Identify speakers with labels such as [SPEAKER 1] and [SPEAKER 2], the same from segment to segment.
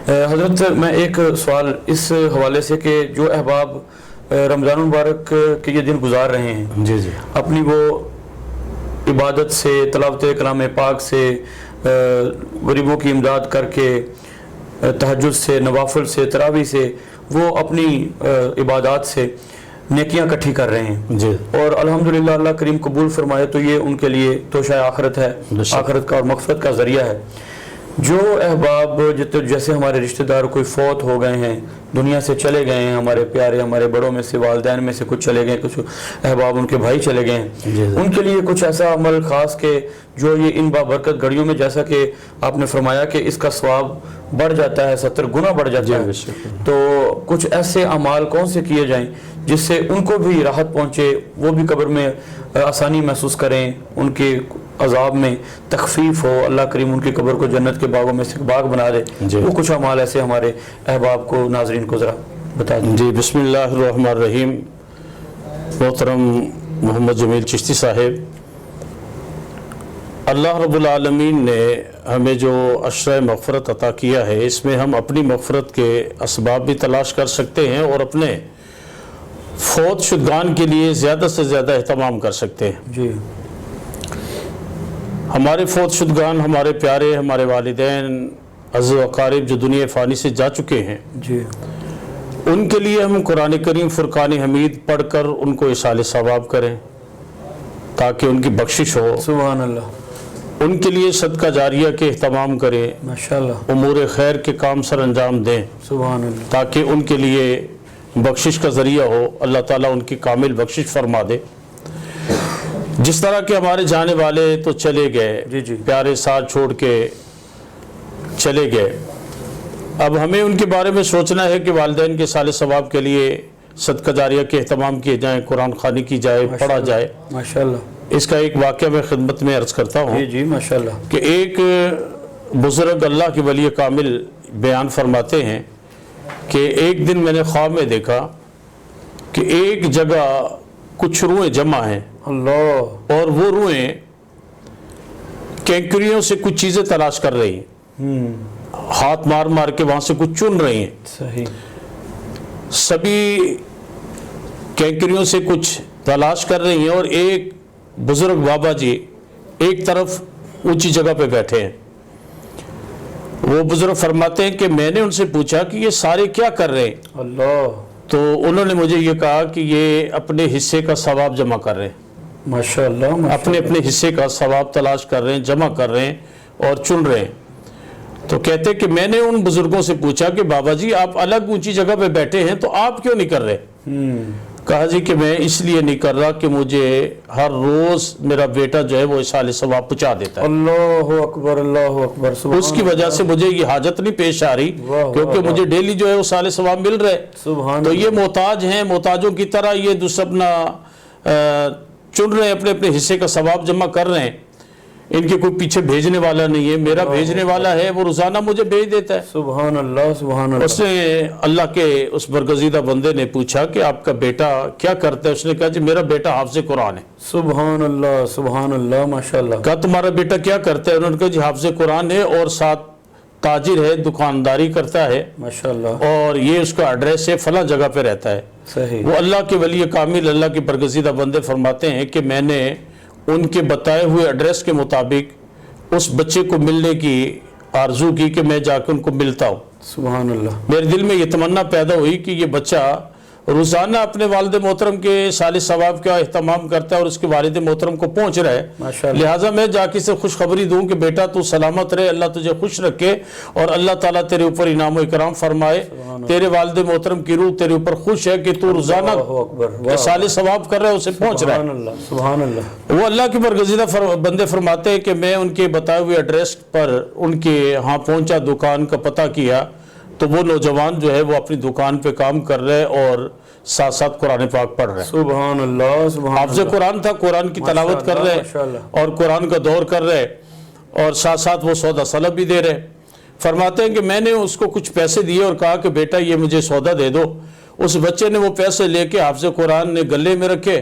[SPEAKER 1] حضرت میں ایک سوال اس حوالے سے کہ جو احباب رمضان المبارک کے یہ دن گزار رہے ہیں
[SPEAKER 2] جی
[SPEAKER 1] اپنی وہ عبادت سے، تلاوت کلام پاک سے، غریبوں کی امداد کر کے، تہجد سے، نوافل سے، تراویح سے، وہ اپنی عبادات سے نیکیاں اکٹھی کر رہے ہیں
[SPEAKER 2] جی،
[SPEAKER 1] اور الحمدللہ اللہ کریم قبول فرمائے تو یہ ان کے لیے توشہ آخرت ہے، آخرت کا اور مغفرت کا ذریعہ ہے۔ جو احباب جیسے ہمارے رشتہ دار کوئی فوت ہو گئے ہیں، دنیا سے چلے گئے ہیں، ہمارے پیارے، ہمارے بڑوں میں سے، والدین میں سے کچھ چلے گئے، کچھ احباب ان کے بھائی چلے گئے ہیں، ان کے لیے کچھ ایسا عمل خاص کہ جو یہ ان بابرکت گھڑیوں میں، جیسا کہ آپ نے فرمایا کہ اس کا ثواب بڑھ جاتا ہے، 70 گنا بڑھ جاتا ہے، تو کچھ ایسے اعمال کون سے کیے جائیں جس سے ان کو بھی راحت پہنچے، وہ بھی قبر میں آسانی محسوس کریں، ان کے عذاب میں تخفیف ہو، اللہ کریم ان کی قبر کو جنت کے باغوں میں سے باغ بنا دے؟ وہ کچھ اعمال ایسے ہمارے احباب کو، ناظرین کو ذرا بتا دیں۔
[SPEAKER 2] جی، بسم اللہ الرحمن الرحیم۔ محترم محمد جمیل چشتی صاحب، اللہ رب العالمین نے ہمیں جو عشرہ مغفرت عطا کیا ہے، اس میں ہم اپنی مغفرت کے اسباب بھی تلاش کر سکتے ہیں اور اپنے فوت شدگان کے لیے زیادہ سے زیادہ اہتمام کر سکتے ہیں۔
[SPEAKER 1] جی،
[SPEAKER 2] ہمارے فوت شدگان، ہمارے پیارے، ہمارے والدین، عزیز و اقارب جو دنیا فانی سے جا چکے ہیں،
[SPEAKER 1] جی،
[SPEAKER 2] ان کے لیے ہم قرآن کریم فرقان حمید پڑھ کر ان کو ایصال ثواب کریں تاکہ ان کی بخشش ہو۔
[SPEAKER 1] سبحان اللہ۔
[SPEAKER 2] ان کے لیے صدقہ جاریہ کے اہتمام کریں،
[SPEAKER 1] ماشاءاللہ،
[SPEAKER 2] امور خیر کے کام سر انجام دیں
[SPEAKER 1] سبحان اللہ،
[SPEAKER 2] تاکہ ان کے لیے بخشش کا ذریعہ ہو، اللہ تعالیٰ ان کی کامل بخشش فرما دے۔ جس طرح کہ ہمارے جانے والے تو چلے گئے،
[SPEAKER 1] جی جی،
[SPEAKER 2] پیارے ساتھ چھوڑ کے چلے گئے، اب ہمیں ان کے بارے میں سوچنا ہے کہ والدین کے صالح ثواب کے لیے صدقہ جاریہ کے اہتمام کیے جائیں، قرآن خوانی کی جائے، پڑھا جائے۔
[SPEAKER 1] ماشاءاللہ۔
[SPEAKER 2] اس کا ایک واقعہ میں خدمت میں عرض کرتا ہوں
[SPEAKER 1] جی جی، ماشاءاللہ۔
[SPEAKER 2] کہ ایک بزرگ اللہ کے ولی کامل بیان فرماتے ہیں کہ ایک دن میں نے خواب میں دیکھا کہ ایک جگہ کچھ روحیں جمع ہیں،
[SPEAKER 1] اللہ،
[SPEAKER 2] اور وہ روحیں کینکریوں سے کچھ چیزیں تلاش کر رہی ہیں، ہاتھ مار مار کے وہاں سے کچھ چن رہی ہیں۔
[SPEAKER 1] صحیح،
[SPEAKER 2] سبھی کینکریوں سے کچھ تلاش کر رہی ہیں اور ایک بزرگ بابا جی ایک طرف اونچی جگہ پہ بیٹھے ہیں۔ وہ بزرگ فرماتے ہیں کہ میں نے ان سے پوچھا کہ یہ سارے کیا کر رہے ہیں؟
[SPEAKER 1] اللہ،
[SPEAKER 2] تو انہوں نے مجھے یہ کہا کہ یہ اپنے حصے کا ثواب جمع کر رہے ہیں،
[SPEAKER 1] ماشاءاللہ،
[SPEAKER 2] اپنے اپنے حصے کا ثواب تلاش کر رہے ہیں، جمع کر رہے ہیں اور چن رہے ہیں۔ تو کہتے کہ میں نے ان بزرگوں سے پوچھا کہ بابا جی آپ الگ اونچی جگہ پہ بیٹھے ہیں تو آپ کیوں نہیں کر رہے؟ کہا جی کہ میں اس لیے نہیں کر رہا کہ مجھے ہر روز میرا بیٹا جو ہے وہ ایصال ثواب پہنچا دیتا ہے،
[SPEAKER 1] اللہ اکبر، اللہ اکبر، سبحان
[SPEAKER 2] اس کی وجہ سے مجھے یہ حاجت نہیں پیش آ رہی کیونکہ مجھے ڈیلی جو ہے وہ ایصال ثواب مل رہے۔
[SPEAKER 1] سبحان
[SPEAKER 2] تو یہ محتاج ہیں، محتاجوں کی طرح یہ دوسرا اپنا چن رہے ہیں، اپنے اپنے حصے کا ثواب جمع کر رہے ہیں۔ ان کے کوئی پیچھے بھیجنے والا نہیں ہے، میرا بھیجنے والا ہے، وہ روزانہ مجھے بھیج دیتا ہے۔
[SPEAKER 1] سبحان اللہ، سبحان اللہ۔
[SPEAKER 2] اس نے اللہ کے اس برگزیدہ بندے نے پوچھا کہ آپ کا بیٹا کیا کرتا ہے؟ اس نے کہا جی میرا بیٹا حافظ قرآن ہے۔
[SPEAKER 1] سبحان اللہ، سبحان اللہ، ماشاءاللہ۔
[SPEAKER 2] کہا تمہارا بیٹا کیا کرتا ہے؟ انہوں نے کہا جی حافظ قرآن ہے اور ساتھ تاجر ہے، دکانداری کرتا ہے،
[SPEAKER 1] ماشاءاللہ،
[SPEAKER 2] اور یہ اس کا ایڈریس ہے، فلاں جگہ پہ رہتا ہے۔
[SPEAKER 1] صحیح،
[SPEAKER 2] وہ اللہ کے ولی کامل، اللہ کے برگزیدہ بندے فرماتے ہیں کہ میں نے ان کے بتائے ہوئے ایڈریس کے مطابق اس بچے کو ملنے کی آرزو کی کہ میں جا کے ان کو ملتا ہوں۔
[SPEAKER 1] سبحان اللہ،
[SPEAKER 2] میرے دل میں یہ تمنا پیدا ہوئی کہ یہ بچہ روزانہ اپنے والد محترم کے صالح ثواب کا اہتمام کرتا ہے اور اس کے والد محترم کو پہنچ رہا ہے،
[SPEAKER 1] ماشاءاللہ،
[SPEAKER 2] لہٰذا میں جا کے سے خوشخبری دوں کہ بیٹا تو سلامت رہے، اللہ تجھے خوش رکھے اور اللہ تعالیٰ تیرے اوپر انعام و اکرام فرمائے، تیرے والد محترم کی روح تیرے اوپر خوش ہے کہ تو روزانہ
[SPEAKER 1] اللہ اکبر،
[SPEAKER 2] صالح ثواب کر رہا ہے، اسے پہنچ رہا ہے۔
[SPEAKER 1] سبحان اللہ، سبحان اللہ،
[SPEAKER 2] وہ اللہ کے برگزیدہ بندے فرماتے ہیں کہ میں ان کے بتائے ہوئے ایڈریس پر ان کے ہاں پہنچا، دکان کا پتہ کیا تو وہ نوجوان جو ہے وہ اپنی دکان پہ کام کر رہے اور ساتھ ساتھ قرآن پاک پڑھ رہے،
[SPEAKER 1] سبحان اللہ، سبحان
[SPEAKER 2] حافظ
[SPEAKER 1] اللہ،
[SPEAKER 2] قرآن تھا، قرآن کی تلاوت کر رہے
[SPEAKER 1] ماشاءاللہ،
[SPEAKER 2] اور قرآن کا دور کر رہے اور ساتھ ساتھ وہ سودا سلب بھی دے رہے۔ فرماتے ہیں کہ میں نے اس کو کچھ پیسے دیے اور کہا کہ بیٹا یہ مجھے سودا دے دو۔ اس بچے نے وہ پیسے لے کے حافظ قرآن نے گلے میں رکھے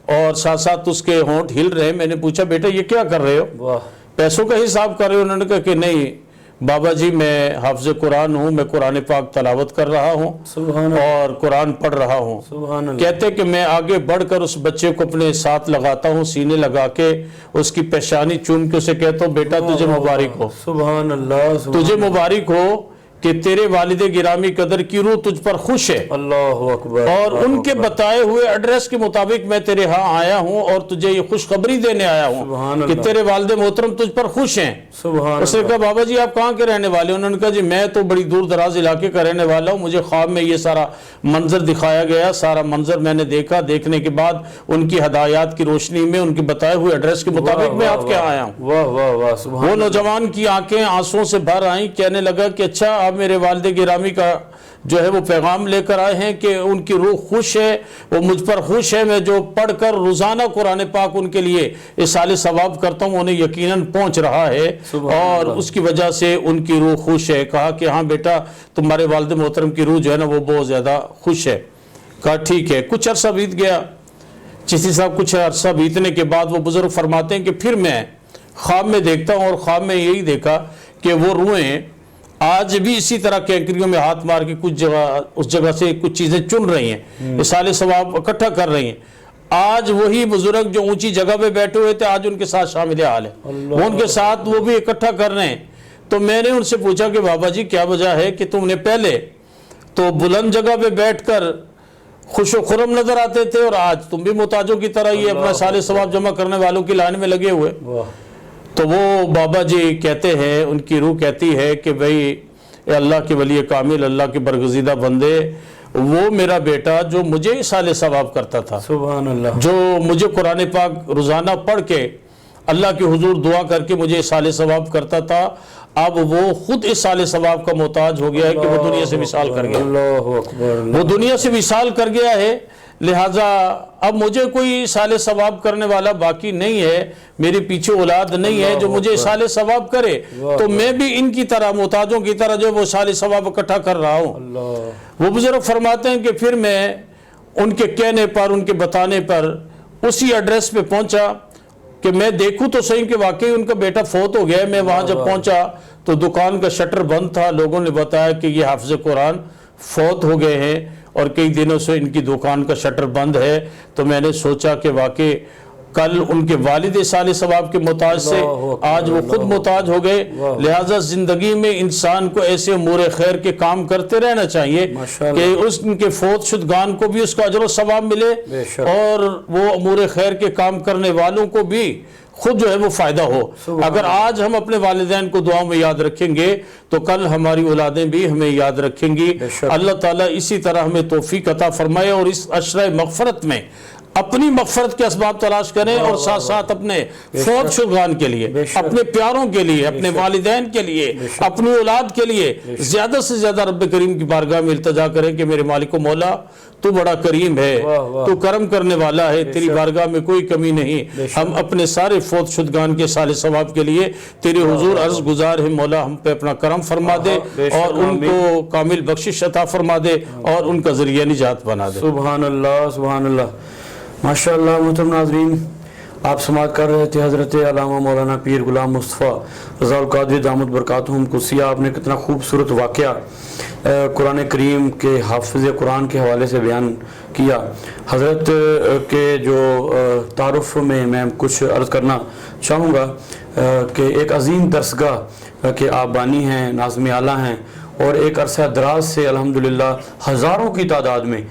[SPEAKER 2] اور ساتھ ساتھ اس کے ہونٹ ہل رہے۔ میں نے پوچھا بیٹا یہ کیا کر رہے ہو؟
[SPEAKER 1] واہ،
[SPEAKER 2] پیسوں کا حساب کر رہے ہو؟ انہوں نے کہا کہ نہیں बाबा जी मैं हाफिज कुरान हूँ, मैं कुरान पाक तलावत कर रहा हूँ
[SPEAKER 1] सुभान अल्लाह,
[SPEAKER 2] और कुरान पढ़ रहा हूँ।
[SPEAKER 1] सुभान अल्लाह,
[SPEAKER 2] कहते कि मैं आगे बढ़कर उस बच्चे को अपने साथ लगाता हूँ, सीने लगा के उसकी पेशानी चूम के उसे कहता हूँ बेटा तुझे मुबारक हो,
[SPEAKER 1] सुभान अल्लाह,
[SPEAKER 2] तुझे मुबारक हो कि तेरे वालिदे गिरामी कदर की रूह तुझ पर खुश है
[SPEAKER 1] अल्लाह अकबर।
[SPEAKER 2] और उनके बताए हुए एड्रेस के मुताबिक मैं तेरे यहाँ आया हूँ और तुझे ये खुशखबरी देने आया
[SPEAKER 1] सुभान
[SPEAKER 2] हूँ कि
[SPEAKER 1] अल्लाह।
[SPEAKER 2] तेरे वालिदे मोहतरम तुझ पर खुश हैं।
[SPEAKER 1] सुभान
[SPEAKER 2] उसने कहा बाबा जी आप कहाँ के रहने वाले हो? उन्होंने कहा जी मैं तो बड़ी दूर दराज इलाके का रहने वाला हूँ, मुझे ख्वाब में ये सारा मंजर दिखाया गया, सारा मंजर मैंने देखा, देखने के बाद उनकी हदायत की रोशनी में उनके बताए हुए एड्रेस के मुताबिक मैं आपके यहाँ आया हूँ।
[SPEAKER 1] वाह वाह वाह, सुभान
[SPEAKER 2] वो नौजवान की आंखें आंसुओं से भर आई, कहने लगा कि अच्छा आप मेरे वालिद गिरामी का जो है वो पैगाम लेकर आए हैं कि उनकी रूह खुश है, वो मुझ पर खुश है, मैं जो पढ़कर रोजाना कुरान पाक उनके लिए इसाले सवाब करता हूँ उन्हें यकीनन पहुंच रहा है और उसकी वजह से उनकी रूह खुश है। कहा कि हाँ बेटा तुम्हारे वालिद मोहतरम की रूह जो है ना वो बहुत ज़्यादा खुश है। कहा ठीक है। कुछ अरसा बीत गया, चिश्ती साहब कुछ अरसा बीतने के बाद वो बुजुर्ग फरमाते हैं कि फिर मैं ख्वाब में देखता हूँ और ख्वाब में यही देखा कि वो रूहें आज भी इसी तरह कैंकरियों में हाथ मार के कुछ जगह उस जगह से कुछ चीजें चुन रही हैं, इसाले सवाब इकट्ठा कर रही हैं। आज वही बुजुर्ग जो ऊंची जगह पे बैठे हुए थे आज उनके साथ शामिल हाल है, वो उनके साथ वो भी इकट्ठा कर रहे हैं। तो मैंने उनसे पूछा कि बाबा जी क्या वजह है कि तुमने पहले तो बुलंद जगह पे बैठकर खुशो खुरम नजर आते थे और आज तुम भी मुताजों की तरह ये अपना इसाले सवाब जमा करने वालों की लाइन में लगे हुए। तो वो बाबा जी कहते हैं, उनकी रूह कहती है कि भाई अल्लाह के वली कामिल, अल्लाह के बरगजीदा बंदे, वो मेरा बेटा जो मुझे इसाले सवाब करता था,
[SPEAKER 1] सुभान अल्लाह,
[SPEAKER 2] जो मुझे कुरान पाक रोज़ाना पढ़ के अल्लाह के हुजूर दुआ करके मुझे इसाले सवाब करता था, अब वो खुद इसाले सवाब का मोहताज हो गया है कि वो दुनिया से विसाल कर गया,
[SPEAKER 1] अल्लाह अकबर,
[SPEAKER 2] वो दुनिया से विसाल कर गया है। लिहाजा अब मुझे कोई साले सवाब करने वाला बाकी नहीं है, मेरे पीछे औलाद नहीं है जो मुझे साले सवाब करे, तो मैं भी इनकी तरह मुताजों की तरह जो वो साले सवाब इकट्ठा कर रहा हूँ। वो बुजुर्ग फरमाते हैं कि फिर मैं उनके कहने पर, उनके बताने पर उसी एड्रेस पे पहुंचा कि मैं देखूं तो सही कि वाकई उनका बेटा फौत हो गया है। मैं वहां जब पहुंचा तो दुकान का शटर बंद था, लोगों ने बताया कि ये हाफिज कुरान फौत हो गए हैं और कई दिनों से इनकी दुकान का शटर बंद है। तो मैंने सोचा कि वाकई कल उनके वालिद साले सवाब के मोहताज से आज वो खुद मोहताज हो गए। लिहाजा जिंदगी में इंसान को ऐसे उमूर खैर के काम करते रहना चाहिए कि उनके फौत शुदगान को भी उसका अजर सवाब मिले और वो उमूर खैर के काम करने वालों को भी खुद जो है वो फायदा हो। अगर आज हम अपने वालिदैन को दुआओं में याद रखेंगे तो कल हमारी औलादें भी हमें याद रखेंगी। अल्लाह ताला इसी तरह हमें तौफीक अता फरमाए और इस अशरा मग़फ़रत में अपनी मग़फ़रत के असबाब तलाश करें और साथ साथ अपने फौत शुदगान के लिए, अपने प्यारों के लिए, अपने वालिदैन के लिए, अपनी औलाद के लिए ज्यादा से ज्यादा रब्बे करीम की बारगाह में इल्तिजा करें कि मेरे मालिक मौला तू बड़ा करीम है, तू करम करने वाला है, तेरी बारगाह में कोई कमी नहीं। हम अपने सारे फौत शुदगान के साले सवाब के लिए तेरे हुजूर अर्ज गुजार है मौला, हम पे अपना करम फरमा दे और उनको कामिल बख्शिश अता फरमा दे और उनका जरिया निजात बना दे।
[SPEAKER 1] सुभान अल्लाह, सुभान अल्लाह, माशाअल्लाह। मुहतरम नाज़रीन, आप समाअत कर रहे थे हज़रत अल्लामा मौलाना पीर गुलाम मुस्तफ़ा रज़ाउल क़ादरी दामद बरकातुहुम कुसिया। आपने कितना खूबसूरत वाक़या कुरान करीम के हाफ़िज़ कुरान के हवाले से बयान किया। हज़रत के जो तारुफ़ में मैं कुछ अर्ज़ करना चाहूँगा कि एक अज़ीम दरसगाह के आप बानी हैं, नाज़िम आला हैं और एक अरसा दराज से अल्हम्दुलिल्लाह हज़ारों की तादाद में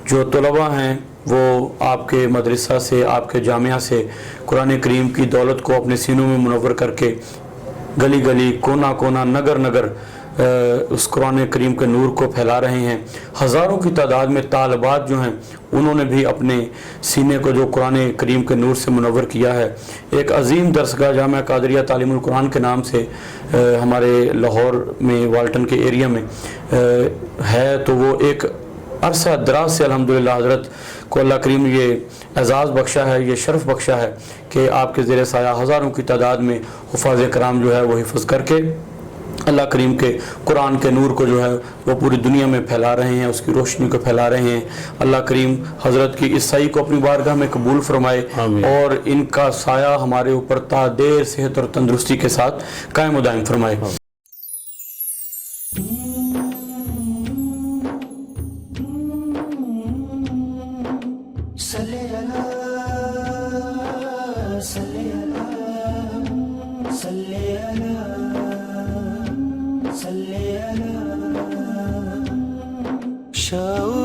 [SPEAKER 1] जो तलबा हैं वो आपके मदरसा से, आपके जामिया से कुरान करीम की दौलत को अपने सीनों में मुनव्वर करके गली गली, कोना कोना, नगर नगर उस कुरान करीम के नूर को फैला रहे हैं। हज़ारों की तादाद में तालिबात जो हैं उन्होंने भी अपने सीने को जो कुरान करीम के नूर से मुनव्वर किया है। एक अज़ीम दरसगाह जामिया क़ादरिया तालीमुल कुरान के नाम से हमारे लाहौर में वाल्टन के एरिया में है, तो वो एक अरसा दराज से अल्हम्दुलिल्लाह हज़रत को अल्लाह करीम ये एज़ाज़ बख्शा है, ये शर्फ़ बख्शा है कि आपके ज़ेर साया हज़ारों की तादाद में हुफ़ाज़ कराम जो है वो हिफ़्ज़ करके अल्लाह करीम के कुरान के नूर को जो है वो पूरी दुनिया में फैला रहे हैं, उसकी रोशनी को फैला रहे हैं। अल्लाह करीम हज़रत की इस सही को अपनी बारगाह में कबूल फरमाए और इनका साया हमारे ऊपर ता देर सेहत और तंदुरुस्ती के साथ कायम दायम फरमाए।
[SPEAKER 3] صلی اللہ صلی اللہ صلی اللہ شعور